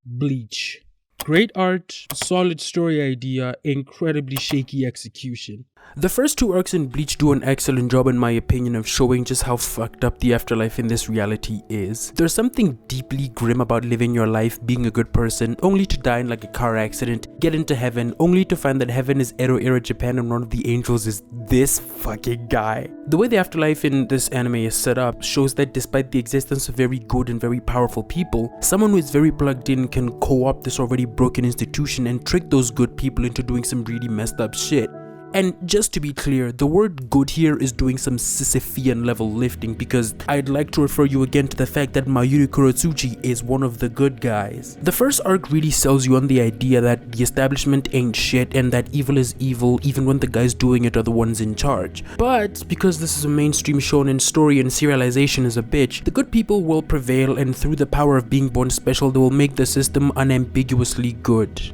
Bleach. Great art, solid story idea, incredibly shaky execution. The first two arcs in Bleach do an excellent job in my opinion of showing just how fucked up the afterlife in this reality is. There's something deeply grim about living your life being a good person only to die in like a car accident, get into heaven only to find that heaven is Edo era Japan and one of the angels is this fucking guy. The way the afterlife in this anime is set up shows that despite the existence of very good and very powerful people, someone who is very plugged in can co-opt this already broken institution and trick those good people into doing some really messed up shit. And just to be clear, the word good here is doing some Sisyphean level lifting because I'd like to refer you again to the fact that Mayuri Kurotsuchi is one of the good guys. The first arc really sells you on the idea that the establishment ain't shit and that evil is evil even when the guys doing it are the ones in charge. But because this is a mainstream shonen story and serialization is a bitch, the good people will prevail and through the power of being born special they will make the system unambiguously good.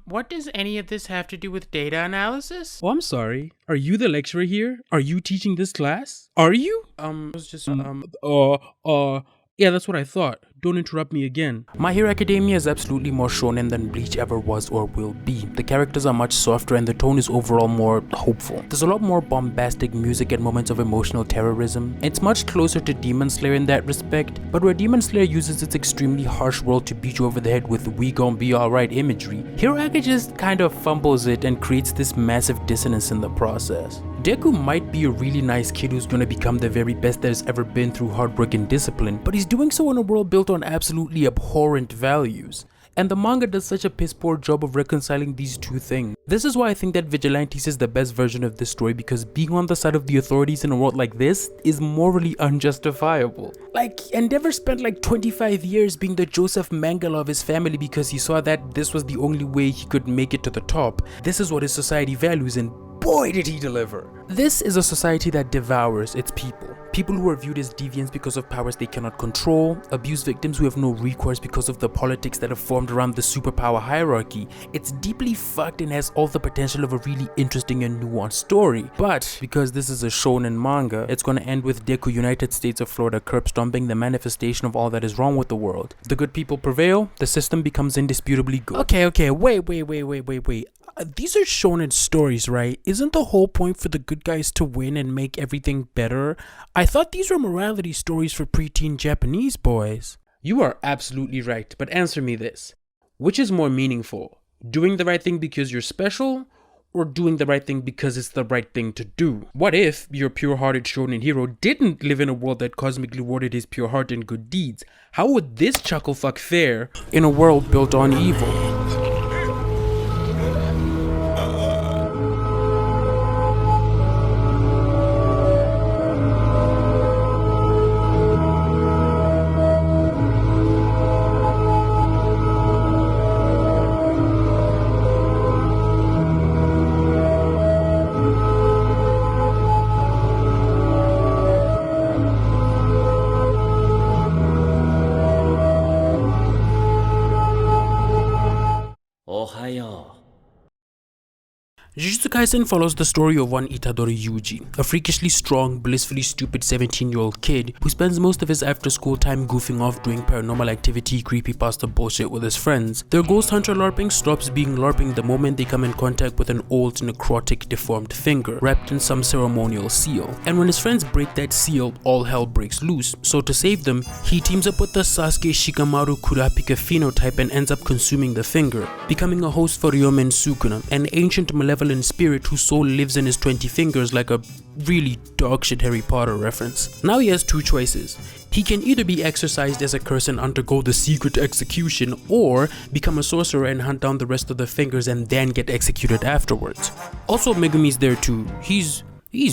What does any of this have to do with data analysis? Oh, I'm sorry. Are you the lecturer here? Are you teaching this class? Are you? I was just, Yeah, that's what I thought. Don't interrupt me again. My Hero Academia is absolutely more shonen than Bleach ever was or will be. The characters are much softer and the tone is overall more hopeful. There's a lot more bombastic music and moments of emotional terrorism. It's much closer to Demon Slayer in that respect, but where Demon Slayer uses its extremely harsh world to beat you over the head with "we gon' be alright" imagery, Hero Academia just kind of fumbles it and creates this massive dissonance in the process. Deku might be a really nice kid who's gonna become the very best that has ever been through hard work and discipline, but he's doing so in a world built on absolutely abhorrent values. And the manga does such a piss poor job of reconciling these two things. This is why I think that Vigilantes is the best version of this story, because being on the side of the authorities in a world like this is morally unjustifiable. Like, Endeavor spent like 25 years being the Joseph Mengele of his family because he saw that this was the only way he could make it to the top. This is what his society values and boy did he deliver. This is a society that devours its people. People who are viewed as deviants because of powers they cannot control, abuse victims who have no recourse because of the politics that have formed around the superpower hierarchy. It's deeply fucked and has all the potential of a really interesting and nuanced story. But because this is a shonen manga, it's gonna end with Deku United States of Florida curb stomping the manifestation of all that is wrong with the world. The good people prevail, the system becomes indisputably good. Okay, wait. These are shonen stories, right? Isn't the whole point for the good guys to win and make everything better? I thought these were morality stories for preteen Japanese boys. You are absolutely right, but answer me this. Which is more meaningful? Doing the right thing because you're special, or doing the right thing because it's the right thing to do? What if your pure-hearted shonen hero didn't live in a world that cosmically rewarded his pure heart and good deeds? How would this chucklefuck fare in a world built on evil? Jujutsu Kaisen follows the story of one Itadori Yuji, a freakishly strong, blissfully stupid 17-year-old kid who spends most of his after-school time goofing off doing paranormal activity, creepypasta bullshit with his friends. Their ghost hunter LARPing stops being LARPing the moment they come in contact with an old, necrotic, deformed finger wrapped in some ceremonial seal. And when his friends break that seal, all hell breaks loose. So to save them, he teams up with the Sasuke Shikamaru Kurapika phenotype and ends up consuming the finger, becoming a host for Ryomen Sukuna, an ancient malevolent spirit whose soul lives in his 20 fingers, like a really dogshit Harry Potter reference. Now he has two choices. He can either be exorcised as a curse and undergo the secret execution, or become a sorcerer and hunt down the rest of the fingers and then get executed afterwards. Also, Megumi's there too. He's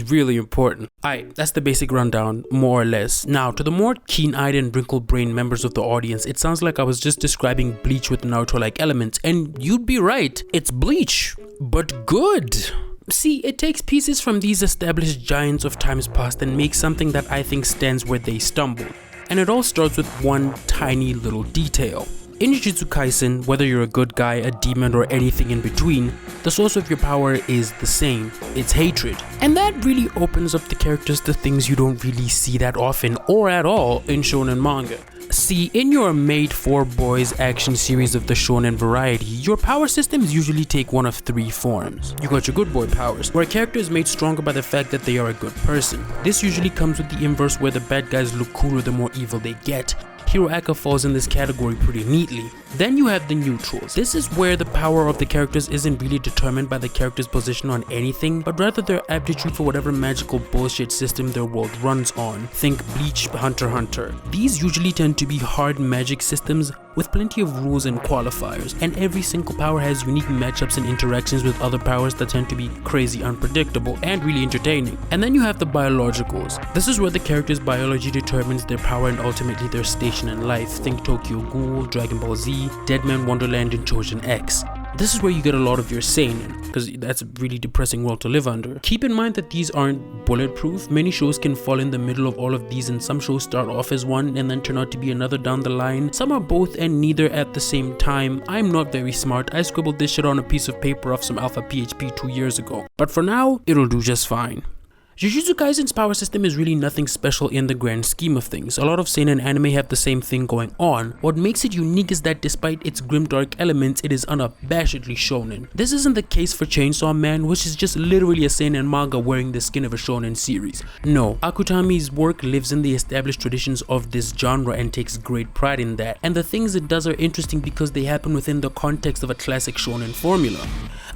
really important. Alright, that's the basic rundown, more or less. Now, to the more keen-eyed and wrinkle-brained members of the audience, it sounds like I was just describing Bleach with Naruto-like elements, and you'd be right, it's Bleach, but good. See, it takes pieces from these established giants of times past and makes something that I think stands where they stumbled. And it all starts with one tiny little detail. In Jujutsu Kaisen, whether you're a good guy, a demon, or anything in between, the source of your power is the same. It's hatred. And that really opens up the characters to things you don't really see that often or at all in shonen manga. See, in your made for boys action series of the shonen variety, your power systems usually take one of three forms. You got your good boy powers, where a character is made stronger by the fact that they are a good person. This usually comes with the inverse, where the bad guys look cooler the more evil they get. Hero Aka falls in this category pretty neatly. Then you have the neutrals. This is where the power of the characters isn't really determined by the character's position on anything, but rather their aptitude for whatever magical bullshit system their world runs on. Think Bleach, Hunter x Hunter. These usually tend to be hard magic systems with plenty of rules and qualifiers, and every single power has unique matchups and interactions with other powers that tend to be crazy unpredictable and really entertaining. And then you have the biologicals. This is where the character's biology determines their power and ultimately their station in life. Think Tokyo Ghoul, Dragon Ball Z, Deadman Wonderland, and Chosen X. This is where you get a lot of your seinen, because that's a really depressing world to live under. Keep in mind that these aren't bulletproof. Many shows can fall in the middle of all of these, and some shows start off as one and then turn out to be another down the line. Some are both and neither at the same time. I'm not very smart. I scribbled this shit on a piece of paper off some alpha PHP 2 years ago. But for now, it'll do just fine. Jujutsu Kaisen's power system is really nothing special in the grand scheme of things. A lot of seinen anime have the same thing going on. What makes it unique is that despite its grimdark elements, it is unabashedly shonen. This isn't the case for Chainsaw Man, which is just literally a seinen manga wearing the skin of a shonen series. No, Akutami's work lives in the established traditions of this genre and takes great pride in that. And the things it does are interesting because they happen within the context of a classic shonen formula.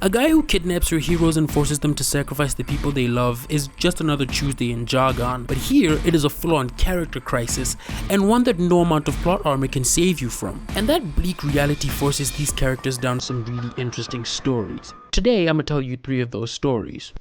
A guy who kidnaps your heroes and forces them to sacrifice the people they love is just another Tuesday in Jargon, but here it is a full-on character crisis, and one that no amount of plot armor can save you from. And that bleak reality forces these characters down some really interesting stories. Today I'm gonna tell you 3 of those stories.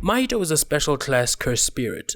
Mahito is a special class cursed spirit.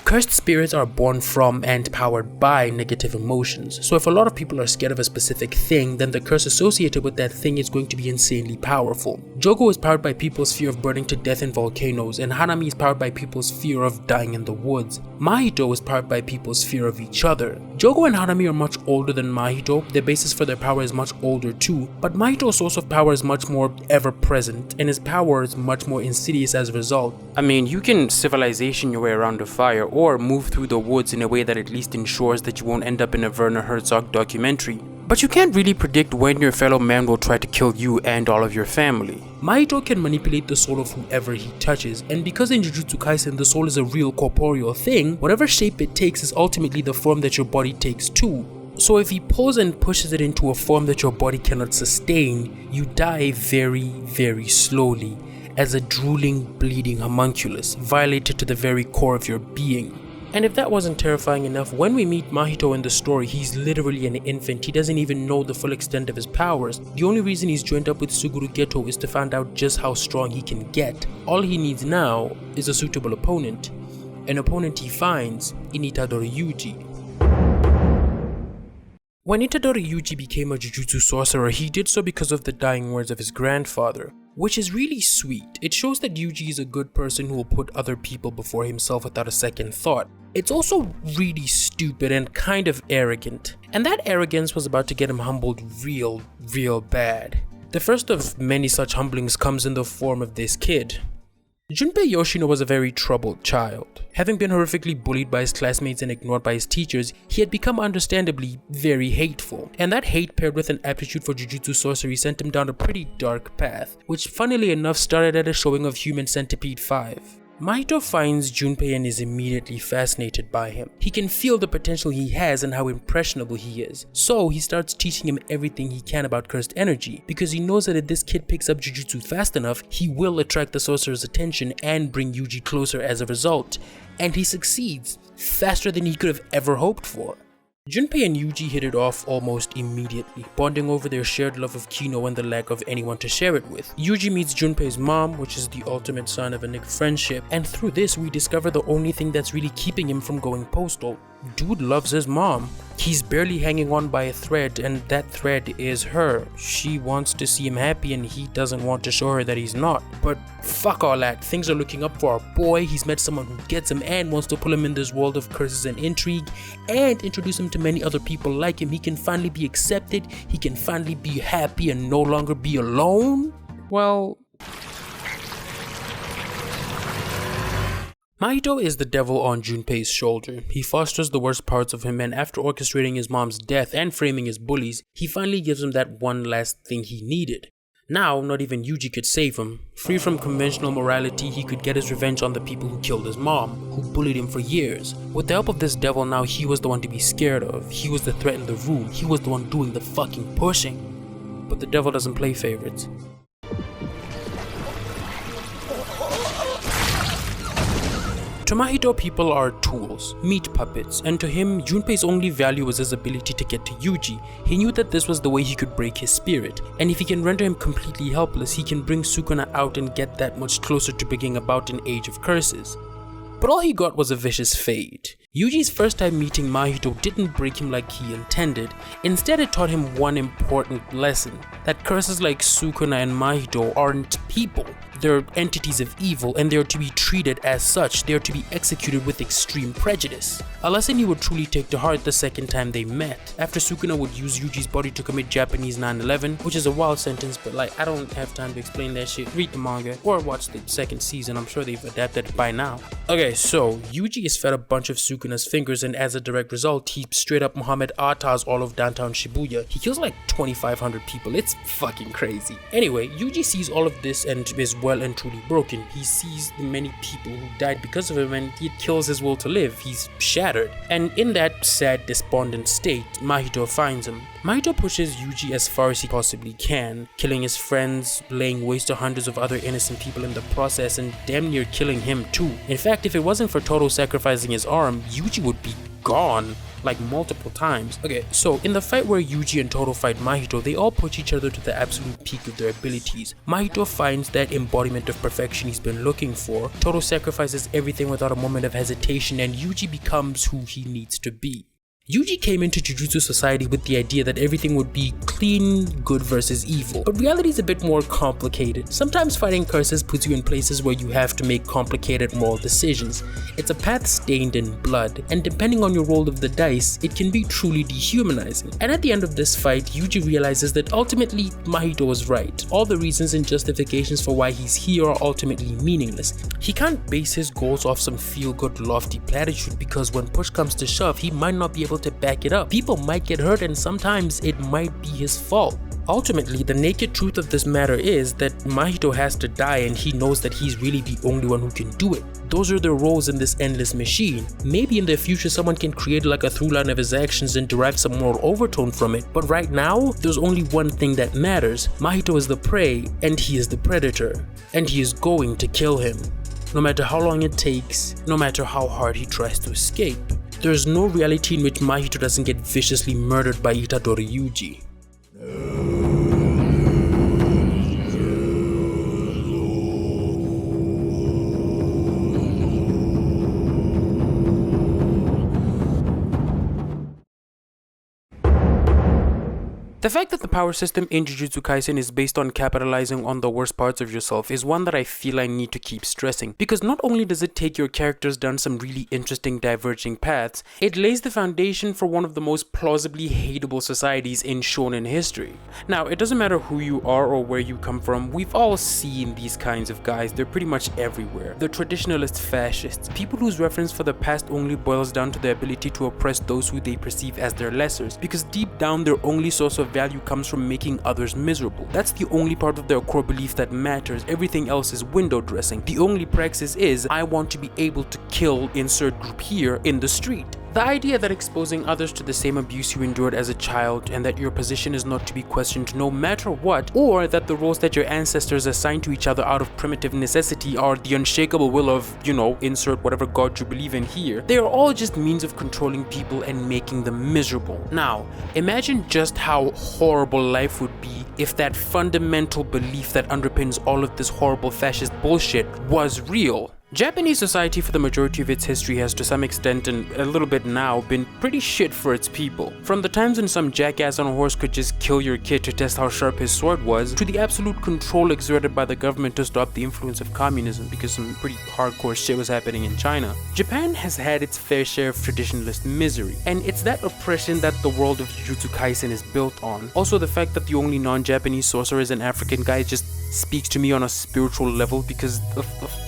Cursed spirits are born from and powered by negative emotions, so if a lot of people are scared of a specific thing, then the curse associated with that thing is going to be insanely powerful. Jogo is powered by people's fear of burning to death in volcanoes, and Hanami is powered by people's fear of dying in the woods. Mahito is powered by people's fear of each other. Jogo and Hanami are much older than Mahito, their basis for their power is much older too, but Mahito's source of power is much more ever-present, and his power is much more insidious as a result. I mean, you can civilization your way around a fire, or move through the woods in a way that at least ensures that you won't end up in a Werner Herzog documentary. But you can't really predict when your fellow man will try to kill you and all of your family. Mahito can manipulate the soul of whoever he touches, and because in Jujutsu Kaisen the soul is a real corporeal thing, whatever shape it takes is ultimately the form that your body takes too. So if he pulls and pushes it into a form that your body cannot sustain, you die very, very slowly, as a drooling, bleeding homunculus, violated to the very core of your being. And if that wasn't terrifying enough, when we meet Mahito in the story, he's literally an infant. He doesn't even know the full extent of his powers. The only reason he's joined up with Suguru Geto is to find out just how strong he can get. All he needs now is a suitable opponent. An opponent he finds in Itadori Yuji. When Itadori Yuji became a Jujutsu sorcerer, he did so because of the dying words of his grandfather, which is really sweet. It shows that Yuji is a good person who will put other people before himself without a second thought. It's also really stupid and kind of arrogant, and that arrogance was about to get him humbled real bad. The first of many such humblings comes in the form of this kid. Junpei Yoshino was a very troubled child. Having been horrifically bullied by his classmates and ignored by his teachers, he had become understandably very hateful. And that hate paired with an aptitude for Jujutsu sorcery sent him down a pretty dark path, which funnily enough started at a showing of Human Centipede 5. Mahito finds Junpei and is immediately fascinated by him. He can feel the potential he has and how impressionable he is. So he starts teaching him everything he can about cursed energy, because he knows that if this kid picks up Jujutsu fast enough, he will attract the sorcerer's attention and bring Yuji closer as a result. And he succeeds, faster than he could have ever hoped for. Junpei and Yuji hit it off almost immediately, bonding over their shared love of Kino and the lack of anyone to share it with. Yuji meets Junpei's mom, which is the ultimate sign of a nigga friendship, and through this we discover the only thing that's really keeping him from going postal. Dude loves his mom. He's barely hanging on by a thread, and that thread is her. She wants to see him happy and he doesn't want to show her that he's not. But fuck all that, things are looking up for our boy. He's met someone who gets him and wants to pull him in this world of curses and intrigue and introduce him to many other people like him. He can finally be accepted, he can finally be happy and no longer be alone. Well, Mahito is the devil on Junpei's shoulder. He fosters the worst parts of him, and after orchestrating his mom's death and framing his bullies, he finally gives him that one last thing he needed. Now, not even Yuji could save him. Free from conventional morality, he could get his revenge on the people who killed his mom, who bullied him for years. With the help of this devil, now he was the one to be scared of. He was the threat in the room. He was the one doing the fucking pushing. But the devil doesn't play favorites. To Mahito, people are tools, meat puppets, and to him, Junpei's only value was his ability to get to Yuji. He knew that this was the way he could break his spirit, and if he can render him completely helpless, he can bring Sukuna out and get that much closer to bringing about an age of curses. But all he got was a vicious fate. Yuji's first time meeting Mahito didn't break him like he intended. Instead, it taught him one important lesson, that curses like Sukuna and Mahito aren't people. They're entities of evil, and they are to be treated as such. They are to be executed with extreme prejudice. A lesson he would truly take to heart the second time they met, after Sukuna would use Yuji's body to commit Japanese 9/11, which is a wild sentence, but I don't have time to explain that shit. Read the manga, or watch the second season, I'm sure they've adapted it by now. Okay, so Yuji is fed a bunch of Sukuna's fingers, and as a direct result, he straight up Muhammad Atta's all of downtown Shibuya. He kills like 2,500 people, it's fucking crazy. Anyway, Yuji sees all of this and is well and truly broken. He sees the many people who died because of him, and it kills his will to live. He's shattered. And in that sad, despondent state, Mahito finds him. Mahito pushes Yuji as far as he possibly can, killing his friends, laying waste to hundreds of other innocent people in the process, and damn near killing him too. In fact, if it wasn't for Todo sacrificing his arm, Yuji would be gone. Like multiple times. Okay, so in the fight where Yuji and Todo fight Mahito, they all push each other to the absolute peak of their abilities. Mahito finds that embodiment of perfection he's been looking for. Todo sacrifices everything without a moment of hesitation, and Yuji becomes who he needs to be. Yuji came into Jujutsu society with the idea that everything would be clean, good versus evil, but reality is a bit more complicated. Sometimes fighting curses puts you in places where you have to make complicated moral decisions. It's a path stained in blood, and depending on your roll of the dice, it can be truly dehumanizing. And at the end of this fight, Yuji realizes that ultimately Mahito was right. All the reasons and justifications for why he's here are ultimately meaningless. He can't base his goals off some feel-good lofty platitude, because when push comes to shove, he might not be able to back it up. People might get hurt, and sometimes it might be his fault. Ultimately, the naked truth of this matter is that Mahito has to die, and he knows that he's really the only one who can do it. Those are the roles in this endless machine. Maybe in the future someone can create like a through line of his actions and derive some moral overtone from it, but right now, there's only one thing that matters. Mahito is the prey, and he is the predator, and he is going to kill him. No matter how long it takes, no matter how hard he tries to escape. There's no reality in which Mahito doesn't get viciously murdered by Itadori Yuji. The fact that the power system in Jujutsu Kaisen is based on capitalizing on the worst parts of yourself is one that I feel I need to keep stressing, because not only does it take your characters down some really interesting diverging paths, it lays the foundation for one of the most plausibly hateable societies in shonen history. Now, it doesn't matter who you are or where you come from, we've all seen these kinds of guys. They're pretty much everywhere. The traditionalist fascists, people whose reference for the past only boils down to their ability to oppress those who they perceive as their lessers, because deep down their only source of value comes from making others miserable. That's the only part of their core belief that matters. Everything else is window dressing. The only praxis is, I want to be able to kill insert group here in the street. The idea that exposing others to the same abuse you endured as a child, and that your position is not to be questioned no matter what, or that the roles that your ancestors assigned to each other out of primitive necessity are the unshakable will of, insert whatever god you believe in here. They are all just means of controlling people and making them miserable. Now, imagine just how horrible life would be if that fundamental belief that underpins all of this horrible fascist bullshit was real. Japanese society for the majority of its history has to some extent and a little bit now been pretty shit for its people. From the times when some jackass on a horse could just kill your kid to test how sharp his sword was, to the absolute control exerted by the government to stop the influence of communism because some pretty hardcore shit was happening in China. Japan has had its fair share of traditionalist misery, and it's that oppression that the world of Jujutsu Kaisen is built on. Also, the fact that the only non-Japanese sorcerer is an African guy just speaks to me on a spiritual level because of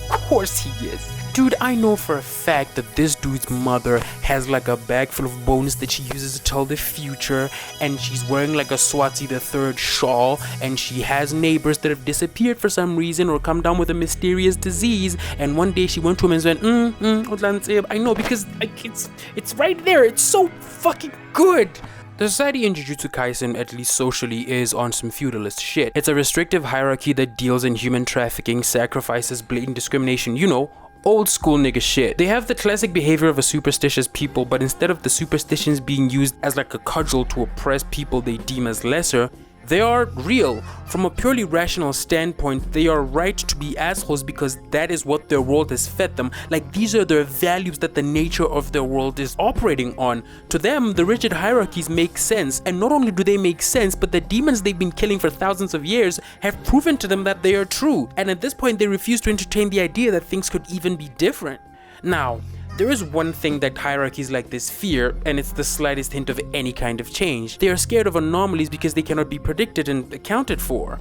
course he is. Dude, I know for a fact that this dude's mother has like a bag full of bones that she uses to tell the future, and she's wearing like a Swati the Third shawl, and she has neighbors that have disappeared for some reason or come down with a mysterious disease, and one day she went to him and went, I know because it's right there, it's so fucking good. The society in Jujutsu Kaisen, at least socially, is on some feudalist shit. It's a restrictive hierarchy that deals in human trafficking, sacrifices, blatant discrimination, you know, old school nigga shit. They have the classic behavior of a superstitious people, but instead of the superstitions being used as like a cudgel to oppress people they deem as lesser, they are real. From a purely rational standpoint, they are right to be assholes because that is what their world has fed them. Like, these are their values that the nature of their world is operating on. To them, the rigid hierarchies make sense, and not only do they make sense, but the demons they've been killing for thousands of years have proven to them that they are true, and at this point they refuse to entertain the idea that things could even be different. Now, there is one thing that hierarchies like this fear, and it's the slightest hint of any kind of change. They are scared of anomalies because they cannot be predicted and accounted for.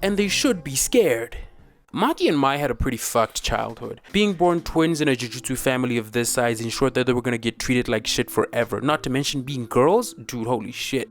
And they should be scared. Maki and Mai had a pretty fucked childhood. Being born twins in a Jujutsu family of this size ensured that they were gonna get treated like shit forever, not to mention being girls? Dude, holy shit.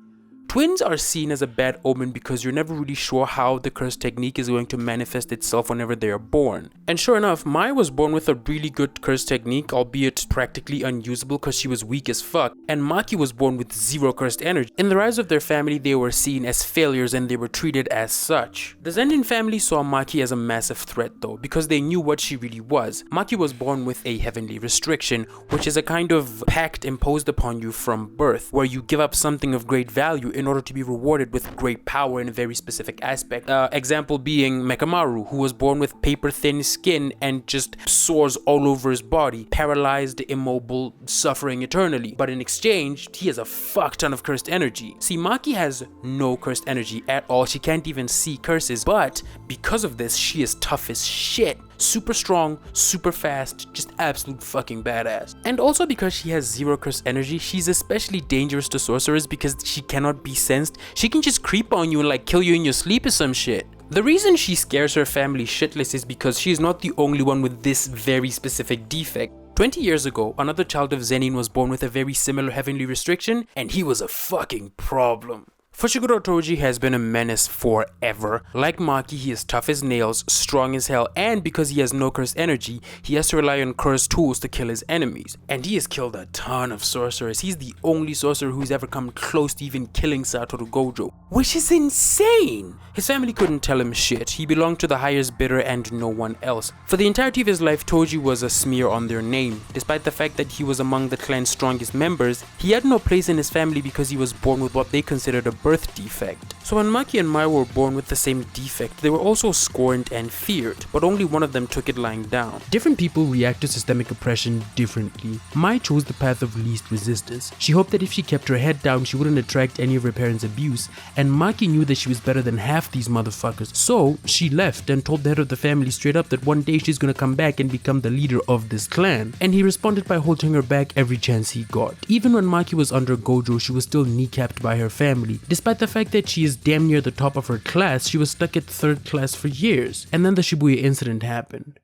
Twins are seen as a bad omen because you're never really sure how the curse technique is going to manifest itself whenever they are born. And sure enough, Mai was born with a really good curse technique, albeit practically unusable because she was weak as fuck, and Maki was born with zero cursed energy. In the rise of their family, they were seen as failures and they were treated as such. The Zenin family saw Maki as a massive threat though, because they knew what she really was. Maki was born with a heavenly restriction, which is a kind of pact imposed upon you from birth, where you give up something of great value in order to be rewarded with great power in a very specific aspect. Example being Mekamaru, who was born with paper thin skin and just sores all over his body, paralyzed, immobile, suffering eternally. But in exchange, he has a fuck ton of cursed energy. See, Maki has no cursed energy at all. She can't even see curses, but because of this, she is tough as shit. Super strong, super fast, just absolute fucking badass. And also because she has zero cursed energy, she's especially dangerous to sorcerers because she cannot be sensed. She can just creep on you and like kill you in your sleep or some shit. The reason she scares her family shitless is because she is not the only one with this very specific defect. 20 years ago, another child of Zenin was born with a very similar heavenly restriction, and he was a fucking problem. Fushiguro Toji has been a menace forever. Like Maki, he is tough as nails, strong as hell, and because he has no cursed energy, he has to rely on cursed tools to kill his enemies. And he has killed a ton of sorcerers. He's the only sorcerer who's ever come close to even killing Satoru Gojo, which is insane! His family couldn't tell him shit. He belonged to the highest bidder and no one else. For the entirety of his life, Toji was a smear on their name. Despite the fact that he was among the clan's strongest members, he had no place in his family because he was born with what they considered a birth defect. So when Maki and Mai were born with the same defect, they were also scorned and feared, but only one of them took it lying down. Different people react to systemic oppression differently. Mai chose the path of least resistance. She hoped that if she kept her head down, she wouldn't attract any of her parents' abuse, and Maki knew that she was better than half these motherfuckers. So she left and told the head of the family straight up that one day she's gonna come back and become the leader of this clan. And he responded by holding her back every chance he got. Even when Maki was under Gojo, she was still kneecapped by her family. Despite the fact that she is damn near the top of her class, she was stuck at third class for years. And then the Shibuya incident happened.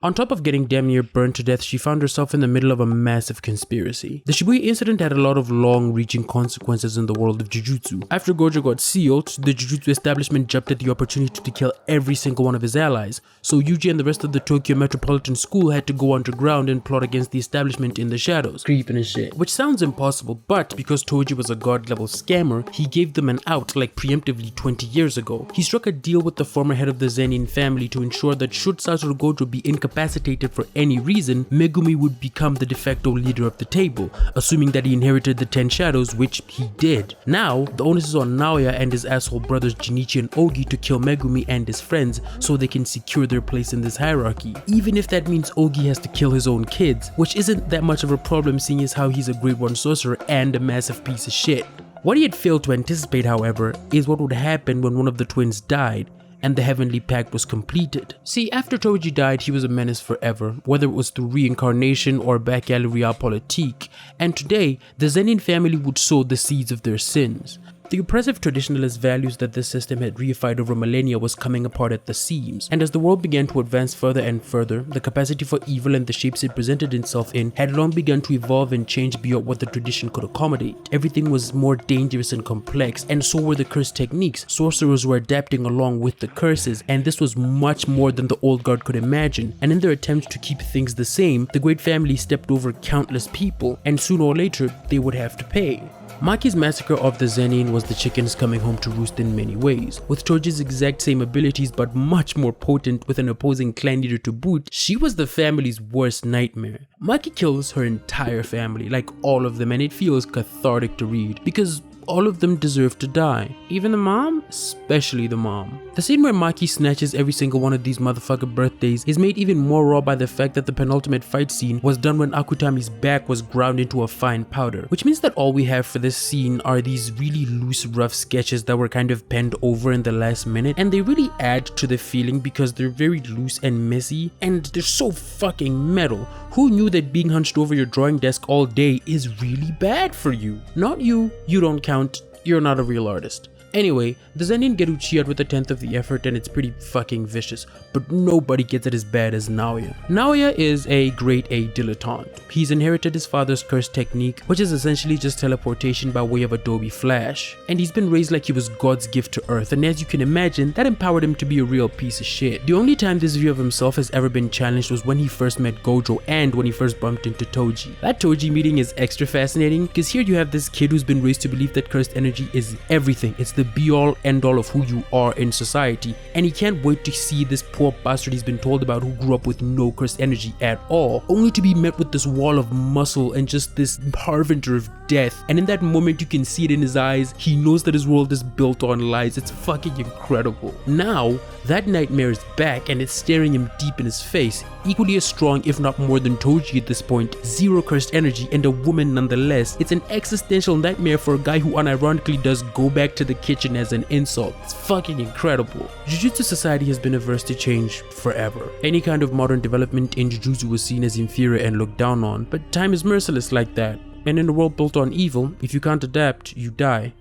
On top of getting damn near burned to death, she found herself in the middle of a massive conspiracy. The Shibuya incident had a lot of long-reaching consequences in the world of Jujutsu. After Gojo got sealed, the Jujutsu establishment jumped at the opportunity to kill every single one of his allies, so Yuji and the rest of the Tokyo Metropolitan School had to go underground and plot against the establishment in the shadows. Creeping and shit. Which sounds impossible, but because Toji was a god-level scammer, he gave them an out like preemptively 20 years ago. He struck a deal with the former head of the Zenin family to ensure that should Satoru Gojo be incapacitated incapacitated for any reason, Megumi would become the de facto leader of the table, assuming that he inherited the 10 shadows, which he did. Now, the onus is on Naoya and his asshole brothers Jinichi and Ogi to kill Megumi and his friends so they can secure their place in this hierarchy, even if that means Ogi has to kill his own kids, which isn't that much of a problem seeing as how he's a grade 1 sorcerer and a massive piece of shit. What he had failed to anticipate, however, is what would happen when one of the twins died and the Heavenly Pact was completed. See, after Toji died, he was a menace forever, whether it was through reincarnation or back alley realpolitik, and today, the Zenin family would sow the seeds of their sins. The oppressive traditionalist values that this system had reified over millennia was coming apart at the seams, and as the world began to advance further and further, the capacity for evil and the shapes it presented itself in had long begun to evolve and change beyond what the tradition could accommodate. Everything was more dangerous and complex, and so were the curse techniques. Sorcerers were adapting along with the curses, and this was much more than the old guard could imagine, and in their attempts to keep things the same, the great family stepped over countless people, and sooner or later, they would have to pay. Maki's massacre of the Zenin was the chickens coming home to roost in many ways. With Toji's exact same abilities but much more potent with an opposing clan leader to boot, she was the family's worst nightmare. Maki kills her entire family, like all of them, and it feels cathartic to read because all of them deserve to die. Even the mom? Especially the mom. The scene where Maki snatches every single one of these motherfucker birthdays is made even more raw by the fact that the penultimate fight scene was done when Akutami's back was ground into a fine powder, which means that all we have for this scene are these really loose, rough sketches that were kind of penned over in the last minute, and they really add to the feeling because they're very loose and messy, and they're so fucking metal. Who knew that being hunched over your drawing desk all day is really bad for you? Not you, you don't count, you're not a real artist. Anyway, the Zenin get Uchiha with a tenth of the effort and it's pretty fucking vicious, but nobody gets it as bad as Naoya. Naoya is a grade A dilettante. He's inherited his father's curse technique, which is essentially just teleportation by way of Adobe Flash, and he's been raised like he was God's gift to Earth, and as you can imagine, that empowered him to be a real piece of shit. The only time this view of himself has ever been challenged was when he first met Gojo and when he first bumped into Toji. That Toji meeting is extra fascinating because here you have this kid who's been raised to believe that cursed energy is everything. It's the be-all end-all of who you are in society, and he can't wait to see this poor bastard he's been told about who grew up with no cursed energy at all, only to be met with this wall of muscle and just this harbinger of death. And in that moment you can see it in his eyes. He knows that his world is built on lies. It's fucking incredible. Now that nightmare is back and it's staring him deep in his face, equally as strong if not more than Toji at this point, zero cursed energy and a woman nonetheless. It's an existential nightmare for a guy who unironically does go back to the kitchen as an insult. It's fucking incredible. Jujutsu society has been averse to change forever. Any kind of modern development in Jujutsu was seen as inferior and looked down on, but time is merciless like that. And in a world built on evil, if you can't adapt, you die,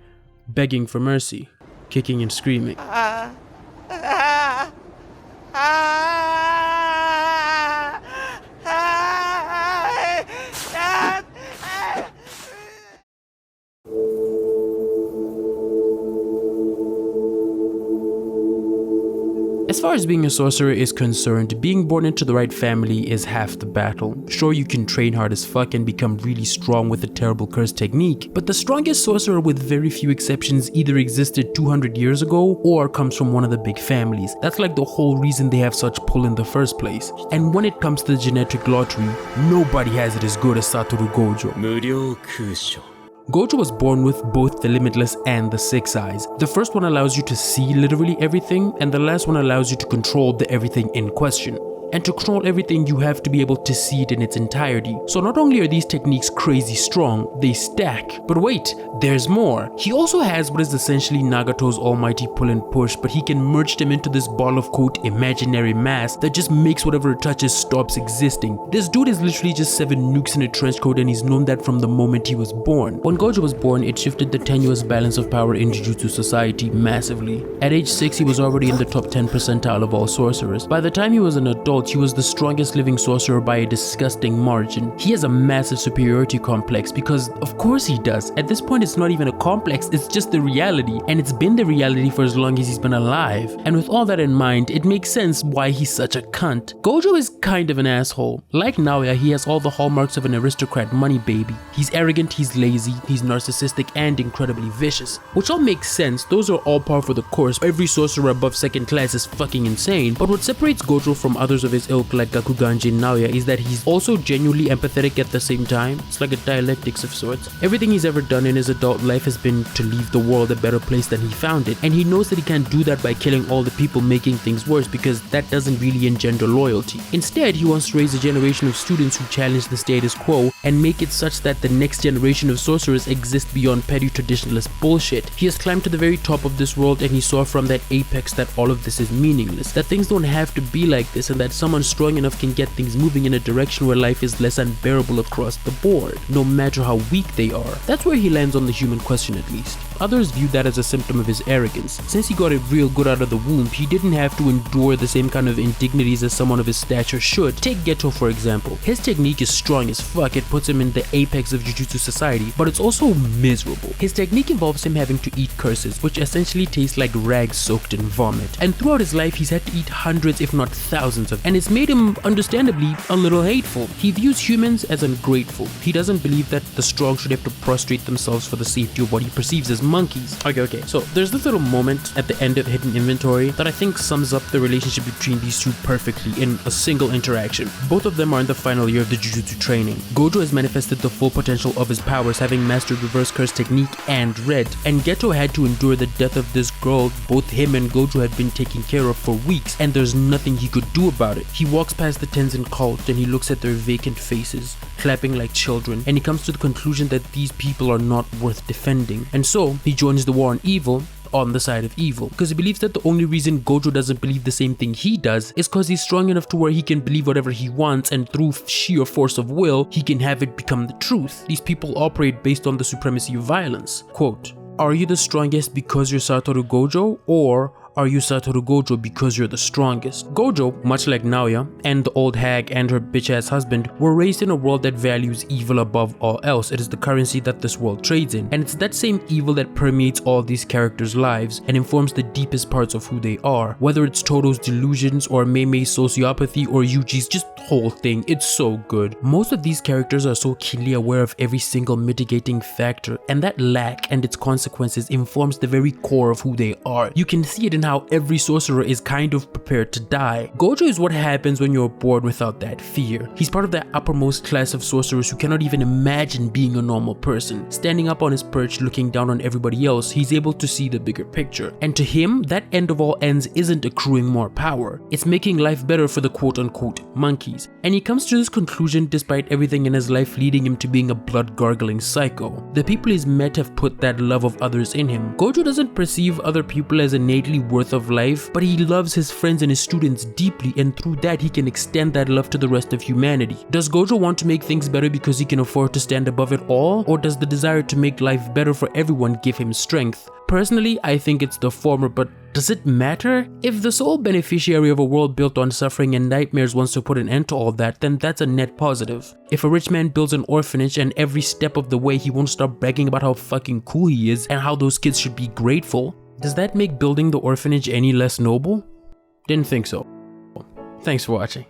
begging for mercy, kicking and screaming. As far as being a sorcerer is concerned, being born into the right family is half the battle. Sure, you can train hard as fuck and become really strong with a terrible curse technique, but the strongest sorcerer with very few exceptions either existed 200 years ago or comes from one of the big families. That's like the whole reason they have such pull in the first place. And when it comes to the genetic lottery, nobody has it as good as Satoru Gojo. Gojo was born with both the Limitless and the Six Eyes. The first one allows you to see literally everything, and the last one allows you to control the everything in question. And to control everything, you have to be able to see it in its entirety. So not only are these techniques crazy strong, they stack. But wait, there's more. He also has what is essentially Nagato's almighty pull and push, but he can merge them into this ball of quote imaginary mass that just makes whatever it touches stops existing. This dude is literally just 7 nukes in a trench coat, and he's known that from the moment he was born. When Gojo was born, it shifted the tenuous balance of power in Jujutsu society massively. At age 6, he was already in the top 10 percentile of all sorcerers. By the time he was an adult, he was the strongest living sorcerer by a disgusting margin. He has a massive superiority complex because of course he does. At this point it's not even a complex, it's just the reality, and it's been the reality for as long as he's been alive. And with all that in mind, it makes sense why he's such a cunt. Gojo is kind of an asshole. Like Naoya, he has all the hallmarks of an aristocrat money baby. He's arrogant, he's lazy, he's narcissistic, and incredibly vicious. Which all makes sense, those are all par for the course. Every sorcerer above second class is fucking insane. But what separates Gojo from others of his ilk like Gakuganji and Naoya is that he's also genuinely empathetic at the same time. It's like a dialectics of sorts. Everything he's ever done in his adult life has been to leave the world a better place than he found it, and he knows that he can't do that by killing all the people making things worse because that doesn't really engender loyalty. Instead, he wants to raise a generation of students who challenge the status quo and make it such that the next generation of sorcerers exist beyond petty traditionalist bullshit. He has climbed to the very top of this world, and he saw from that apex that all of this is meaningless, that things don't have to be like this, and that someone strong enough can get things moving in a direction where life is less unbearable across the board, no matter how weak they are. That's where he lands on the human question, at least. Others view that as a symptom of his arrogance. Since he got it real good out of the womb, he didn't have to endure the same kind of indignities as someone of his stature should. Take Geto for example. His technique is strong as fuck, it puts him in the apex of Jujutsu society, but it's also miserable. His technique involves him having to eat curses, which essentially taste like rags soaked in vomit. And throughout his life, he's had to eat hundreds if not thousands of them, and it's made him, understandably, a little hateful. He views humans as ungrateful. He doesn't believe that the strong should have to prostrate themselves for the safety of what he perceives as monkeys. Okay, so there's this little moment at the end of Hidden Inventory that I think sums up the relationship between these two perfectly in a single interaction. Both of them are in the final year of the Jujutsu training. Gojo has manifested the full potential of his powers, having mastered reverse curse technique and red, and Geto had to endure the death of this girl both him and Gojo had been taking care of for weeks, and there's nothing he could do about it. He walks past the Tenzin cult and he looks at their vacant faces, clapping like children, and he comes to the conclusion that these people are not worth defending, and so he joins the war on evil on the side of evil, because he believes that the only reason Gojo doesn't believe the same thing he does is because he's strong enough to where he can believe whatever he wants, and through sheer force of will he can have it become the truth. These people operate based on the supremacy of violence. Quote, "Are you the strongest because you're Satoru Gojo, or are you Satoru Gojo because you're the strongest?" Gojo, much like Naoya and the old hag and her bitch-ass husband, were raised in a world that values evil above all else. It is the currency that this world trades in, and it's that same evil that permeates all these characters' lives and informs the deepest parts of who they are. Whether it's Todo's delusions or Meimei's sociopathy or Yuji's just whole thing, it's so good. Most of these characters are so keenly aware of every single mitigating factor, and that lack and its consequences informs the very core of who they are. You can see it in how every sorcerer is kind of prepared to die. Gojo is what happens when you're born without that fear. He's part of that uppermost class of sorcerers who cannot even imagine being a normal person. Standing up on his perch, looking down on everybody else, he's able to see the bigger picture. And to him, that end of all ends isn't accruing more power. It's making life better for the quote-unquote monkeys. And he comes to this conclusion despite everything in his life leading him to being a blood-gargling psycho. The people he's met have put that love of others in him. Gojo doesn't perceive other people as innately worth of life, but he loves his friends and his students deeply, and through that he can extend that love to the rest of humanity. Does Gojo want to make things better because he can afford to stand above it all, or does the desire to make life better for everyone give him strength? Personally, I think it's the former, but does it matter? If the sole beneficiary of a world built on suffering and nightmares wants to put an end to all that, then that's a net positive. If a rich man builds an orphanage and every step of the way he won't stop bragging about how fucking cool he is and how those kids should be grateful, does that make building the orphanage any less noble? Didn't think so. Thanks for watching.